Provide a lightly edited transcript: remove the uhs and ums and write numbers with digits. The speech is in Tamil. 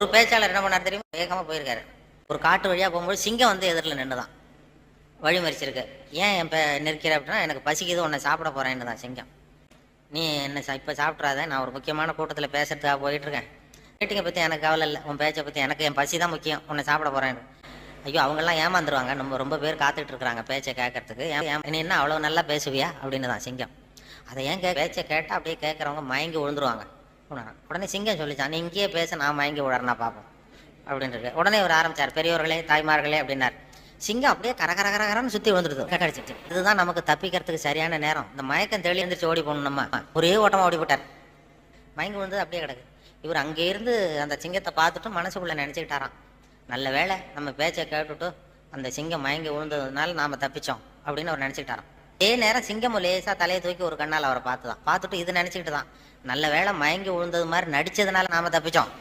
ஒரு பேச்சாளர் என்ன பண்ணார் தெரியுமா, வேகமாக போயிருக்காரு. ஒரு காட்டு வழியாக போகும்போது சிங்கம் வந்து எதிரில் நின்று தான் வழி மறிச்சிருக்கு. ஏன் என் நிற்கிற அப்படின்னா, எனக்கு பசிக்குது, உன்னை சாப்பிட போகிறேன்னு தான் சிங்கம். நீ என்ன இப்போ சாப்பிட்றாத, நான் ஒரு முக்கியமான கூட்டத்தில் பேசுறதுக்காக போயிட்டுருக்கேன். மீட்டிங்கை பற்றி எனக்கு கவலை இல்லை, உன் பேச்சை பற்றி எனக்கு என் பசி தான் முக்கியம், உன்னை சாப்பிட போகிறேன். ஐயோ, அவங்கெல்லாம் ஏமாந்துருவாங்க, நம்ம ரொம்ப பேர் காத்துட்டு இருக்கிறாங்க பேச்சை கேட்கறதுக்கு. நீ என்ன அவ்வளோ நல்லா பேசுவியா அப்படின்னு தான் சிங்கம். அதை ஏன் பேச்சை கேட்டால் அப்படியே கேட்குறவங்க மயங்கி விழுந்துருவாங்க. உடனே சிங்கம் சொல்லிச்சான், நீ இங்கேயே பேச, நான் மயங்கி விடறேன்னா பார்ப்போம் அப்படின்ட்டு. உடனே ஒரு ஆரம்பிச்சார், பெரியவர்களே தாய்மார்களே அப்படின்னார். சிங்கம் அப்படியே கரகரகரன்னு சுற்றி விழுந்துருது, கடிச்சிட்டு. இதுதான் நமக்கு தப்பிக்கிறதுக்கு சரியான நேரம். இந்த மயக்கம் தெளி எழுந்திரிச்சு ஓடி போகணும். நம்ம ஒரே ஓட்டமாக ஓடி போட்டார், மயங்கி விழுந்தது அப்படியே கிடக்கு. இவர் அங்கே இருந்து அந்த சிங்கத்தை பார்த்துட்டு மனசுக்குள்ளே நினச்சிக்கிட்டாராம், நல்ல வேளை நம்ம பேச்சை கேட்டுட்டு அந்த சிங்கம் மயங்கி விழுந்ததுனால நாம் தப்பிச்சோம் அப்படின்னு அவர் நினச்சிக்கிட்டாராம். அதே நேரம் சிங்கம் லேசாக தலையை தூக்கி ஒரு கண்ணால் அவரை பார்த்துதான், பார்த்துட்டு இது நினச்சிக்கிட்டு தான், நல்ல வேளை மயங்கி விழுந்தது மாதிரி நடிச்சதுனால நாம் தப்பிச்சோம்